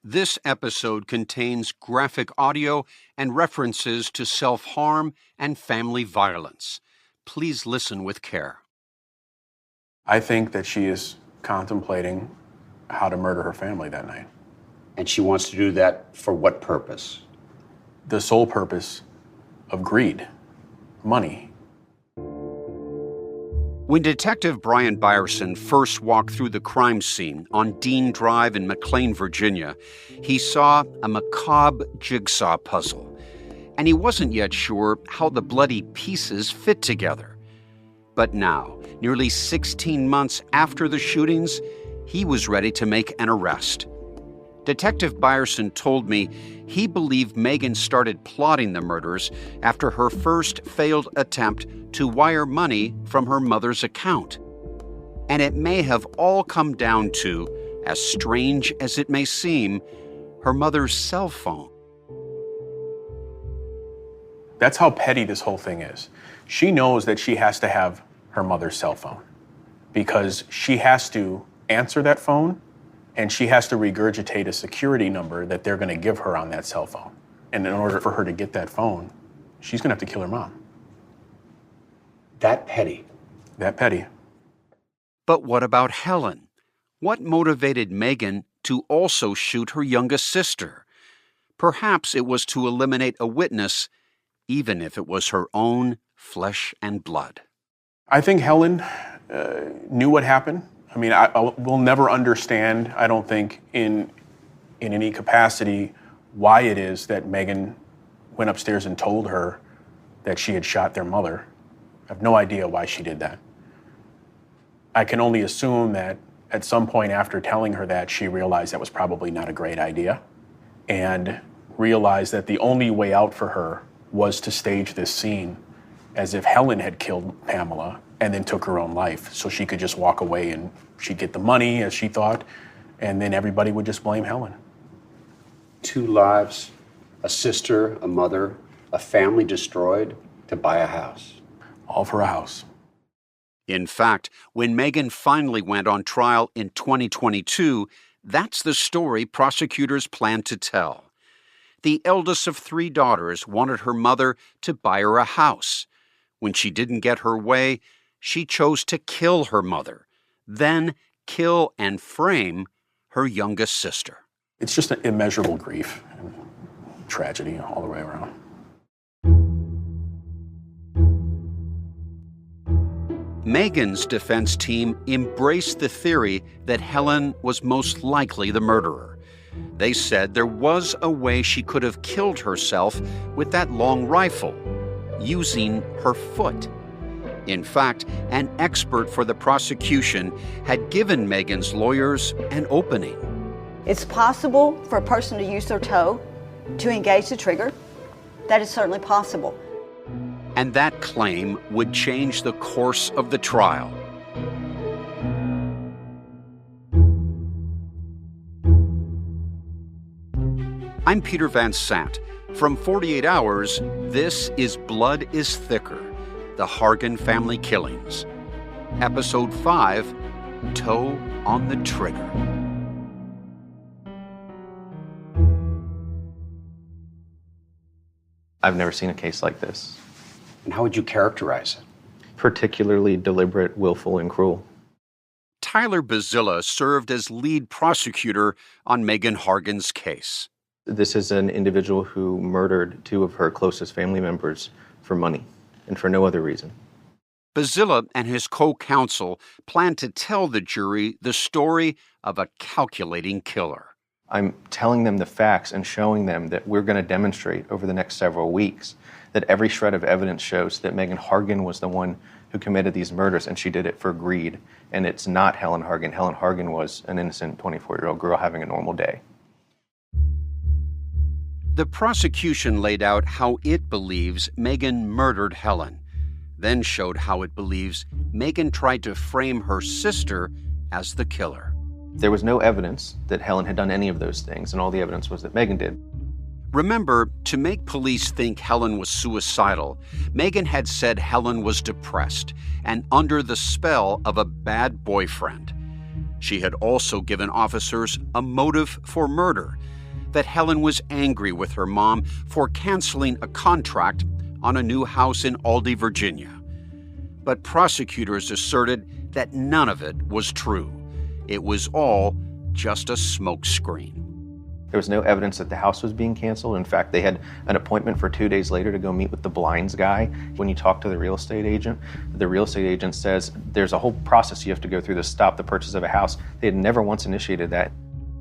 This episode contains graphic audio and references to self-harm and family violence. Please listen with care. I think that she is contemplating how to murder her family that night. And she wants to do that for what purpose? The sole purpose of greed, money. When Detective Brian Byerson first walked through the crime scene on Dean Drive in McLean, Virginia, he saw a macabre jigsaw puzzle, and he wasn't yet sure how the bloody pieces fit together. But now, nearly 16 months after the shootings, he was ready to make an arrest. Detective Byerson told me he believed Megan started plotting the murders after her first failed attempt to wire money from her mother's account. And it may have all come down to, as strange as it may seem, her mother's cell phone. That's how petty this whole thing is. She knows that she has to have her mother's cell phone because she has to answer that phone and she has to regurgitate a security number that they're going to give her on that cell phone. And in order for her to get that phone, she's going to have to kill her mom. That petty. That petty. But what about Helen? What motivated Megan to also shoot her youngest sister? Perhaps it was to eliminate a witness, even if it was her own flesh and blood. I think Helen knew what happened. I mean, we'll never understand, I don't think, in any capacity, why it is that Megan went upstairs and told her that she had shot their mother. I have no idea why she did that. I can only assume that at some point after telling her that, she realized that was probably not a great idea and realized that the only way out for her was to stage this scene as if Helen had killed Pamela and then took her own life so she could just walk away and she'd get the money, as she thought, and then everybody would just blame Helen. 2 lives, a sister, a mother, a family destroyed to buy a house. All for a house. In fact, when Megan finally went on trial in 2022, that's the story prosecutors planned to tell. The eldest of 3 daughters wanted her mother to buy her a house. When she didn't get her way, she chose to kill her mother, then kill and frame her youngest sister. It's just an immeasurable grief and tragedy all the way around. Megan's defense team embraced the theory that Helen was most likely the murderer. They said there was a way she could have killed herself with that long rifle, using her foot. In fact, an expert for the prosecution had given Megan's lawyers an opening. It's possible for a person to use their toe to engage the trigger. That is certainly possible. And that claim would change the course of the trial. I'm Peter Van Sant. From 48 Hours, this is Blood is Thicker, the Hargan family killings. Episode 5, Toe on the Trigger. I've never seen a case like this. And how would you characterize it? Particularly deliberate, willful, and cruel. Tyler Bazilla served as lead prosecutor on Megan Hargan's case. This is an individual who murdered 2 of her closest family members for money and for no other reason. Bazilla and his co-counsel plan to tell the jury the story of a calculating killer. I'm telling them the facts and showing them that we're going to demonstrate over the next several weeks that every shred of evidence shows that Megan Hargan was the one who committed these murders, and she did it for greed. And it's not Helen Hargan. Helen Hargan was an innocent 24-year-old girl having a normal day. The prosecution laid out how it believes Megan murdered Helen, then showed how it believes Megan tried to frame her sister as the killer. There was no evidence that Helen had done any of those things, and all the evidence was that Megan did. Remember, to make police think Helen was suicidal, Megan had said Helen was depressed and under the spell of a bad boyfriend. She had also given officers a motive for murder, that Helen was angry with her mom for canceling a contract on a new house in Aldie, Virginia. But prosecutors asserted that none of it was true. It was all just a smokescreen. There was no evidence that the house was being canceled. In fact, they had an appointment for 2 days later to go meet with the blinds guy. When you talk to the real estate agent says there's a whole process you have to go through to stop the purchase of a house. They had never once initiated that.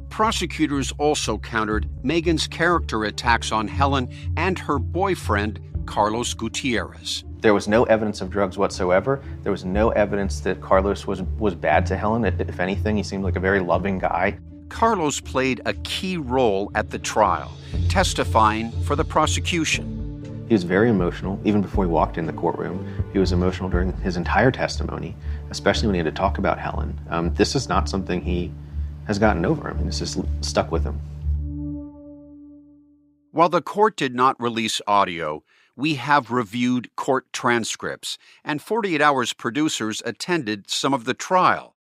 Prosecutors also countered Megan's character attacks on Helen and her boyfriend, Carlos Gutierrez. There was no evidence of drugs whatsoever. There was no evidence that Carlos was bad to Helen. If anything, he seemed like a very loving guy. Carlos played a key role at the trial, testifying for the prosecution. He was very emotional, even before he walked in the courtroom. He was emotional during his entire testimony, especially when he had to talk about Helen. This is not something he has gotten over. I mean, this is stuck with him. While the court did not release audio, we have reviewed court transcripts, and 48 Hours producers attended some of the trial.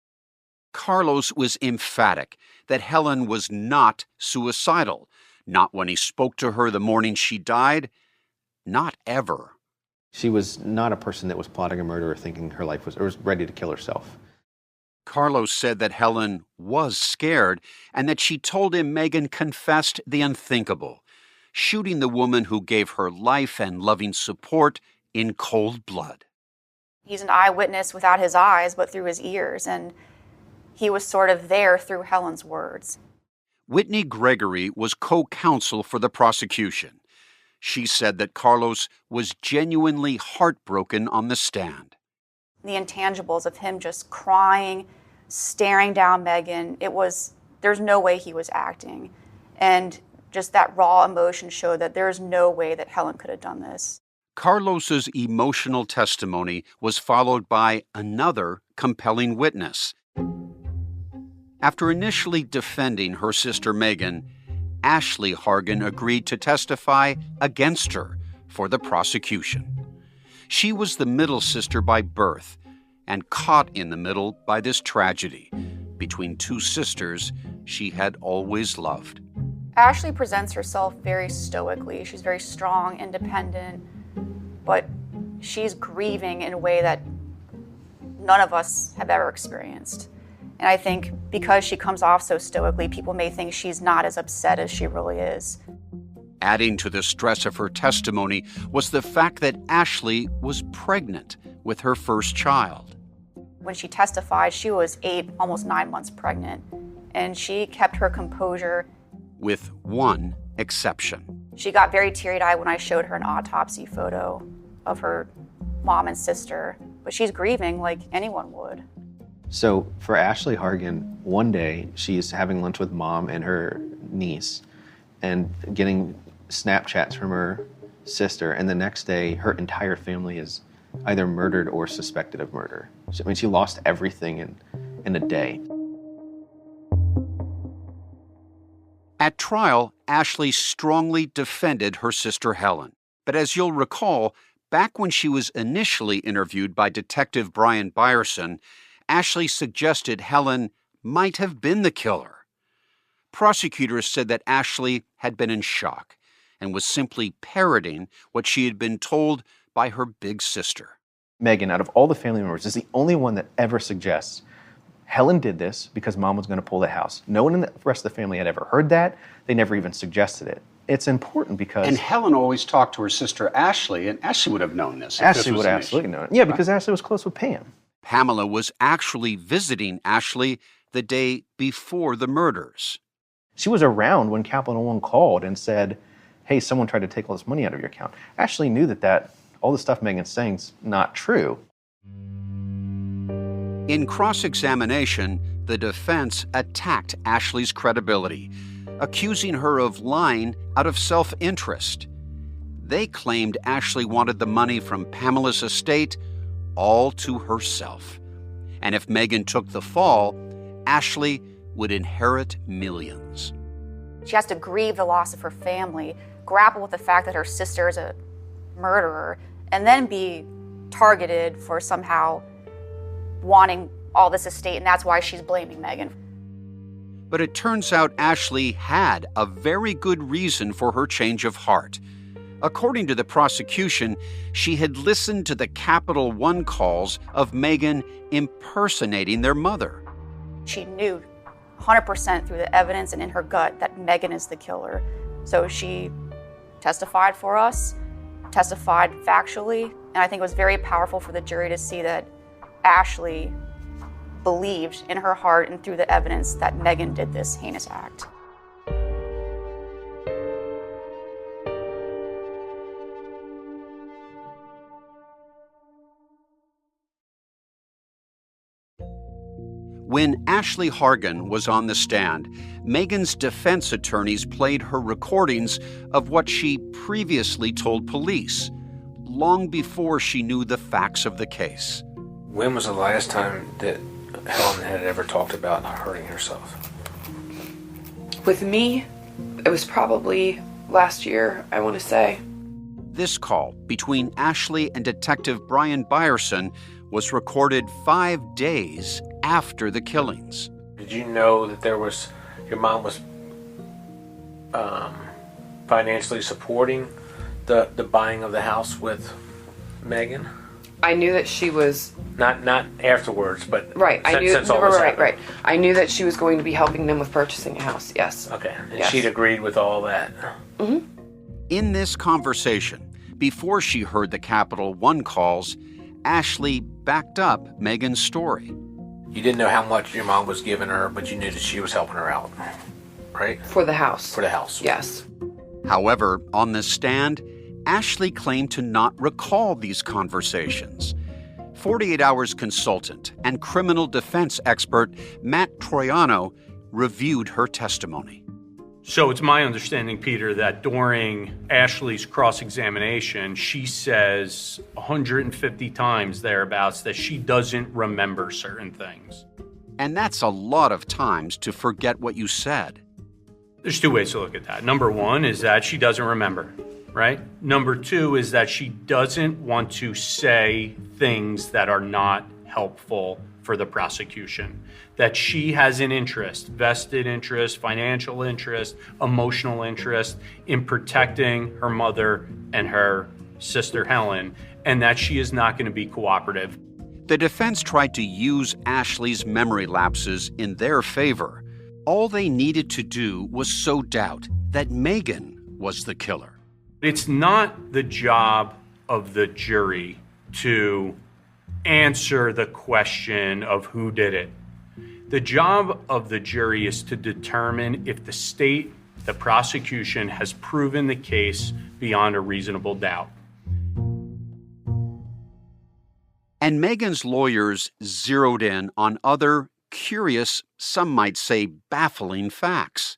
Carlos was emphatic that Helen was not suicidal, not when he spoke to her the morning she died, not ever. She was not a person that was plotting a murder or thinking her life was ready to kill herself. Carlos said that Helen was scared and that she told him Megan confessed the unthinkable, shooting the woman who gave her life and loving support in cold blood. He's an eyewitness without his eyes, but through his ears, and he was sort of there through Helen's words. Whitney Gregory was co-counsel for the prosecution. She said that Carlos was genuinely heartbroken on the stand. The intangibles of him just crying, staring down Megan, there's no way he was acting. And just that raw emotion showed that there's no way that Helen could have done this. Carlos's emotional testimony was followed by another compelling witness. After initially defending her sister Megan, Ashley Hargan agreed to testify against her for the prosecution. She was the middle sister by birth and caught in the middle by this tragedy between two sisters she had always loved. Ashley presents herself very stoically. She's very strong, independent, but she's grieving in a way that none of us have ever experienced. And I think because she comes off so stoically, people may think she's not as upset as she really is. Adding to the stress of her testimony was the fact that Ashley was pregnant with her first child. When she testified, she was 8, almost 9 months pregnant, and she kept her composure. With one exception. She got very teary-eyed when I showed her an autopsy photo of her mom and sister, but she's grieving like anyone would. So for Ashley Hargan, one day she's having lunch with mom and her niece and getting Snapchats from her sister, and the next day her entire family is either murdered or suspected of murder. I mean, she lost everything in a day. At trial, Ashley strongly defended her sister Helen. But as you'll recall, back when she was initially interviewed by Detective Brian Byerson, Ashley suggested Helen might have been the killer. Prosecutors said that Ashley had been in shock and was simply parroting what she had been told by her big sister. Megan, out of all the family members, is the only one that ever suggests Helen did this because mom was going to pull the house. No one in the rest of the family had ever heard that. They never even suggested it. It's important because... And Helen always talked to her sister Ashley, and Ashley would have known this. Ashley would have absolutely known it. Yeah, because Ashley was close with Pam. Pamela was actually visiting Ashley the day before the murders. She was around when Capital One called and said, hey, someone tried to take all this money out of your account. Ashley knew that all the stuff Megan's saying is not true. In cross-examination, the defense attacked Ashley's credibility, accusing her of lying out of self-interest. They claimed Ashley wanted the money from Pamela's estate all to herself. And if Megan took the fall, Ashley would inherit millions. She has to grieve the loss of her family, grapple with the fact that her sister is a murderer, and then be targeted for somehow wanting all this estate, and that's why she's blaming Megan. But it turns out Ashley had a very good reason for her change of heart. According to the prosecution, she had listened to the Capital One calls of Megan impersonating their mother. She knew 100% through the evidence and in her gut that Megan is the killer. So she testified for us, testified factually, and I think it was very powerful for the jury to see that Ashley believed in her heart and through the evidence that Megan did this heinous act. When Ashley Hargan was on the stand, Megan's defense attorneys played her recordings of what she previously told police, long before she knew the facts of the case. When was the last time that Helen had ever talked about hurting herself? With me, it was probably last year, I want to say. This call between Ashley and Detective Brian Byerson was recorded 5 days after the killings. Did you know that your mom was financially supporting the buying of the house with Megan? I knew that she was Not afterwards, but right. I knew since all this happened. right. I knew that she was going to be helping them with purchasing a house. Yes. Okay, and Yes. she'd agreed with all that. Mm-hmm. In this conversation, before she heard the Capital One calls, Ashley backed up Megan's story. You didn't know how much your mom was giving her, but you knew that she was helping her out, right? For the house. For the house. Yes. However, on the stand, Ashley claimed to not recall these conversations. 48 Hours consultant and criminal defense expert Matt Troiano reviewed her testimony. So it's my understanding, Peter, that during Ashley's cross-examination, she says 150 times thereabouts that she doesn't remember certain things. And that's a lot of times to forget what you said. There's two ways to look at that. Number one is that she doesn't remember, right? Number two is that she doesn't want to say things that are not helpful for the prosecution. That she has an interest, vested interest, financial interest, emotional interest in protecting her mother and her sister Helen, and that she is not going to be cooperative. The defense tried to use Ashley's memory lapses in their favor. All they needed to do was sow doubt that Megan was the killer. It's not the job of the jury to answer the question of who did it. The job of the jury is to determine if the state, the prosecution, has proven the case beyond a reasonable doubt. And Megan's lawyers zeroed in on other curious, some might say baffling facts.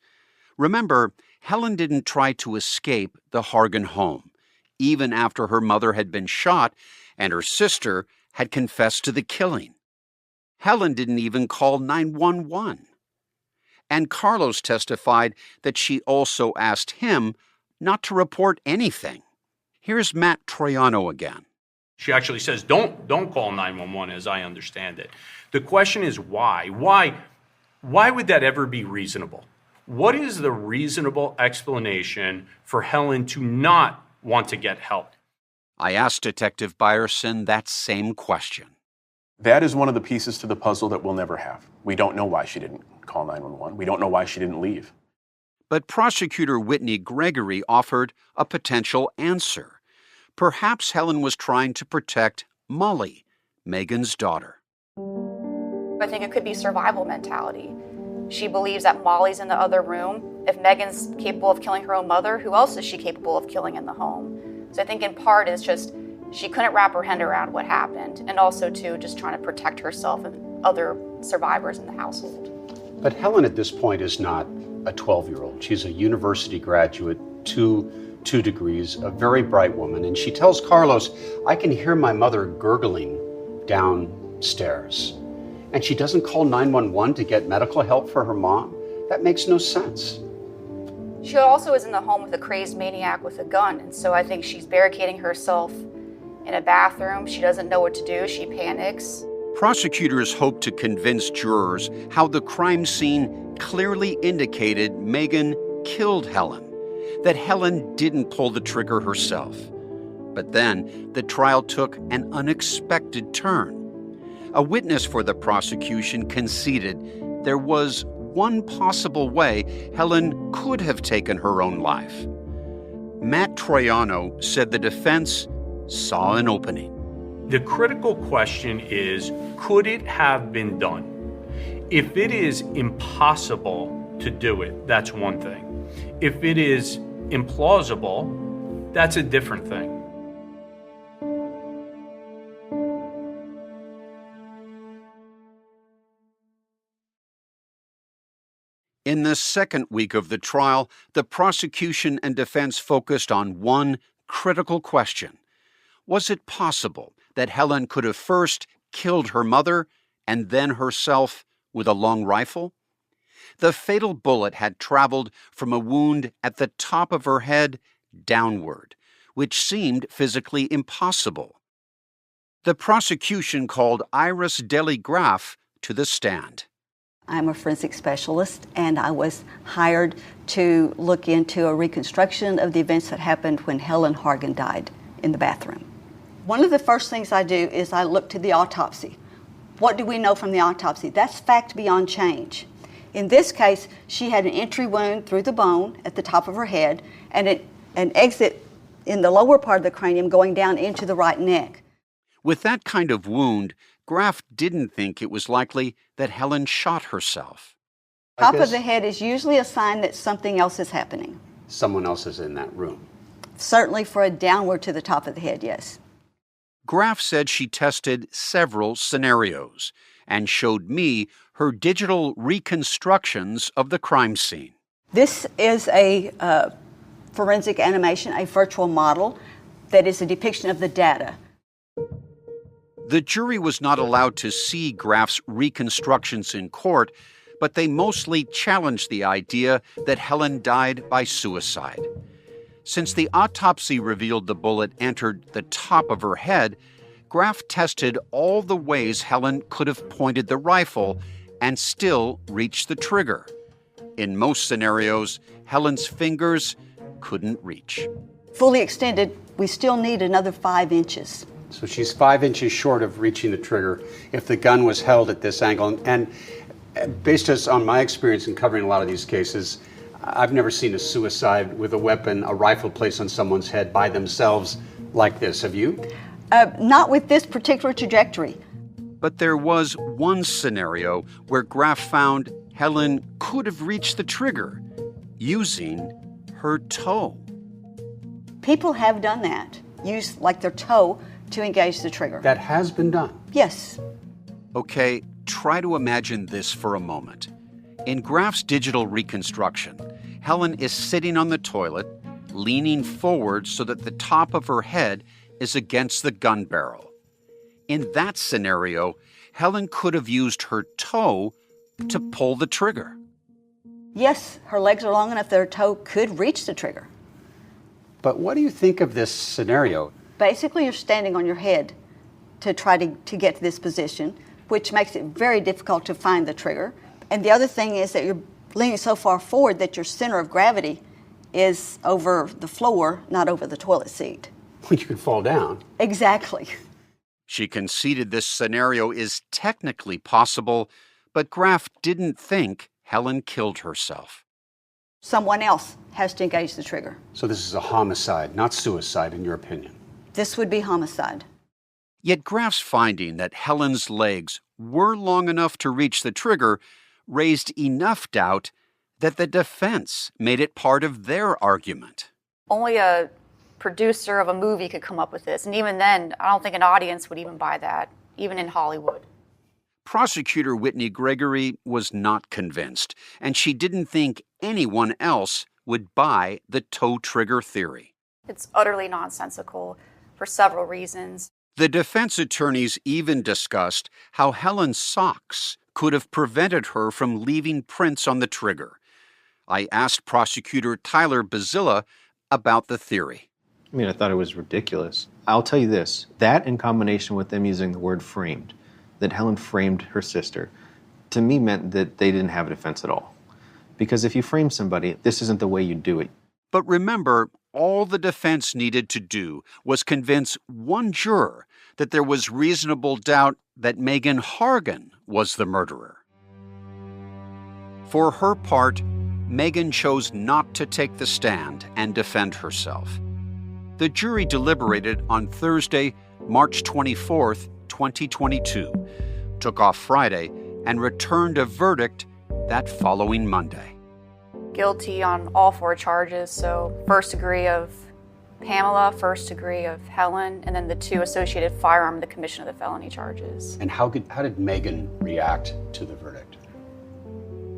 Remember, Helen didn't try to escape the Hargan home, even after her mother had been shot and her sister had confessed to the killing. Helen didn't even call 911. And Carlos testified that she also asked him not to report anything. Here's Matt Troiano again. She actually says, don't call 911, as I understand it. The question is why? Why would that ever be reasonable? What is the reasonable explanation for Helen to not want to get help? I asked Detective Byerson that same question. That is one of the pieces to the puzzle that we'll never have. We don't know why she didn't call 911. We don't know why she didn't leave. But Prosecutor Whitney Gregory offered a potential answer. Perhaps Helen was trying to protect Molly, Megan's daughter. I think it could be survival mentality. She believes that Molly's in the other room. If Megan's capable of killing her own mother, who else is she capable of killing in the home? So I think in part it's just she couldn't wrap her head around what happened, and also too just trying to protect herself and other survivors in the household. But Helen at this point is not a 12-year-old. She's a university graduate, two degrees, a very bright woman. And she tells Carlos, I can hear my mother gurgling downstairs. And she doesn't call 911 to get medical help for her mom? That makes no sense. She also is in the home with a crazed maniac with a gun, and so I think she's barricading herself in a bathroom. She doesn't know what to do. She panics. Prosecutors hope to convince jurors how the crime scene clearly indicated Megan killed Helen, that Helen didn't pull the trigger herself. But then the trial took an unexpected turn. A witness for the prosecution conceded there was one possible way Helen could have taken her own life. Matt Troiano said the defense saw an opening. The critical question is, could it have been done? If it is impossible to do it, that's one thing. If it is implausible, that's a different thing. In the second week of the trial, the prosecution and defense focused on one critical question. Was it possible that Helen could have first killed her mother and then herself with a long rifle? The fatal bullet had traveled from a wound at the top of her head downward, which seemed physically impossible. The prosecution called Iris Deli Graf to the stand. I'm a forensic specialist, and I was hired to look into a reconstruction of the events that happened when Helen Hargan died in the bathroom. One of the first things I do is I look to the autopsy. What do we know from the autopsy? That's fact beyond change. In this case, she had an entry wound through the bone at the top of her head and an exit in the lower part of the cranium going down into the right neck. With that kind of wound, Graf didn't think it was likely that Helen shot herself. Top of the head is usually a sign that something else is happening. Someone else is in that room. Certainly for a downward to the top of the head, yes. Graf said she tested several scenarios and showed me her digital reconstructions of the crime scene. This is a forensic animation, a virtual model that is a depiction of the data. The jury was not allowed to see Graf's reconstructions in court, but they mostly challenged the idea that Helen died by suicide. Since the autopsy revealed the bullet entered the top of her head, Graf tested all the ways Helen could have pointed the rifle and still reached the trigger. In most scenarios, Helen's fingers couldn't reach. Fully extended, we still need another 5 inches. So she's 5 inches short of reaching the trigger if the gun was held at this angle. And based on my experience in covering a lot of these cases, I've never seen a suicide with a weapon, a rifle placed on someone's head by themselves like this. Have you? Not with this particular trajectory. But there was one scenario where Graf found Helen could have reached the trigger using her toe. People have done that, used like their toe to engage the trigger. That has been done? Yes. Okay, try to imagine this for a moment. In Graf's digital reconstruction, Helen is sitting on the toilet, leaning forward so that the top of her head is against the gun barrel. In that scenario, Helen could have used her toe to pull the trigger. Yes, her legs are long enough that her toe could reach the trigger. But what do you think of this scenario? Basically, you're standing on your head to try to get to this position, which makes it very difficult to find the trigger. And the other thing is that you're leaning so far forward that your center of gravity is over the floor, not over the toilet seat. You could fall down. Exactly. She conceded this scenario is technically possible, but Graf didn't think Helen killed herself. Someone else has to engage the trigger. So this is a homicide, not suicide, in your opinion? This would be homicide. Yet Graf's finding that Helen's legs were long enough to reach the trigger raised enough doubt that the defense made it part of their argument. Only a producer of a movie could come up with this, and even then, I don't think an audience would even buy that, even in Hollywood. Prosecutor Whitney Gregory was not convinced, and she didn't think anyone else would buy the toe trigger theory. It's utterly nonsensical for several reasons. The defense attorneys even discussed how Helen's socks could have prevented her from leaving prints on the trigger. I asked prosecutor Tyler Bazilla about the theory. I mean, I thought it was ridiculous. I'll tell you this, that in combination with them using the word framed, that Helen framed her sister, to me meant that they didn't have a defense at all. Because if you frame somebody, this isn't the way you do it. But remember, all the defense needed to do was convince one juror that there was reasonable doubt that Megan Hargan was the murderer. For her part, Megan chose not to take the stand and defend herself. The jury deliberated on Thursday, March 24th, 2022, took off Friday, and returned a verdict that following Monday. Guilty on all 4 charges, so first degree of Pamela, first degree of Helen, and then the 2 associated firearm, the commission of the felony charges. And how did Megan react to the verdict?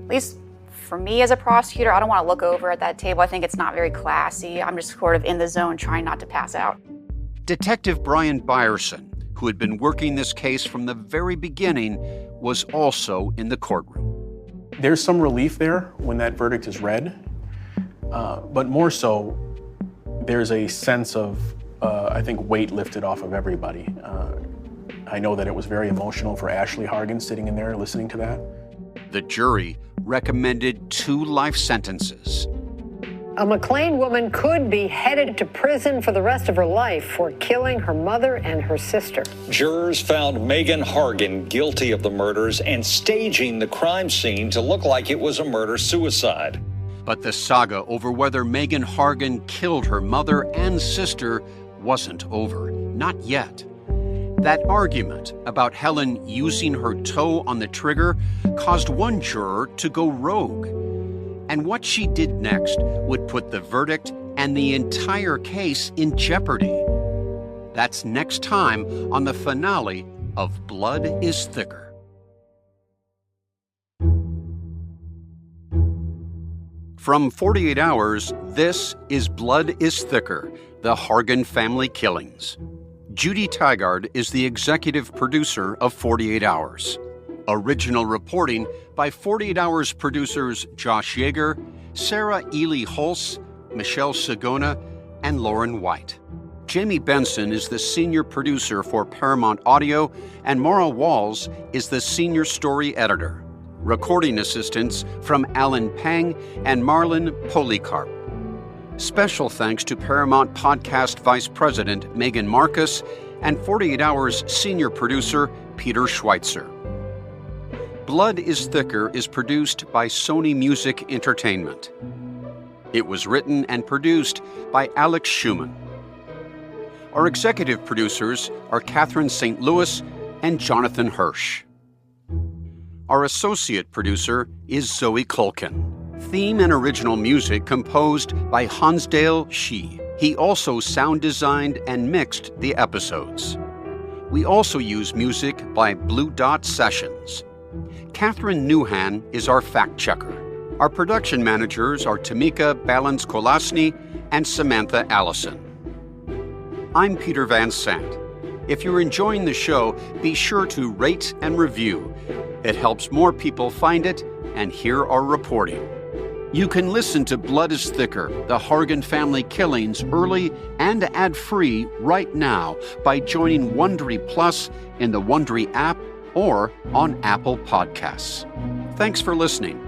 At least for me as a prosecutor, I don't want to look over at that table. I think it's not very classy. I'm just sort of in the zone trying not to pass out. Detective Brian Byerson, who had been working this case from the very beginning, was also in the courtroom. There's some relief there when that verdict is read, but more so, there's a sense of, I think, weight lifted off of everybody. I know that it was very emotional for Ashley Hargan sitting in there listening to that. The jury recommended 2 life sentences. A McLean woman could be headed to prison for the rest of her life for killing her mother and her sister. Jurors found Megan Hargan guilty of the murders and staging the crime scene to look like it was a murder-suicide. But the saga over whether Megan Hargan killed her mother and sister wasn't over. Not yet. That argument about Helen using her toe on the trigger caused one juror to go rogue. And what she did next would put the verdict and the entire case in jeopardy. That's next time on the finale of Blood is Thicker. From 48 Hours, this is Blood is Thicker, the Hargan family killings. Judy Tygard is the executive producer of 48 Hours. Original reporting by 48 Hours producers Josh Yeager, Sarah Ely Hulse, Michelle Sagona, and Lauren White. Jamie Benson is the senior producer for Paramount Audio, and Maura Walls is the senior story editor. Recording assistance from Alan Pang and Marlon Policarp. Special thanks to Paramount Podcast Vice President Megan Marcus and 48 Hours senior producer Peter Schweitzer. Blood is Thicker is produced by Sony Music Entertainment. It was written and produced by Alex Schumann. Our executive producers are Catherine St. Louis and Jonathan Hirsch. Our associate producer is Zoe Culkin. Theme and original music composed by Hansdale Shi. He also sound designed and mixed the episodes. We also use music by Blue Dot Sessions. Catherine Newhan is our fact checker. Our production managers are Tamika Balance-Kolasny and Samantha Allison. I'm Peter Van Sant. If you're enjoying the show, be sure to rate and review. It helps more people find it and hear our reporting. You can listen to Blood is Thicker, the Hargan family killings early and ad-free right now by joining Wondery Plus in the Wondery app or on Apple Podcasts. Thanks for listening.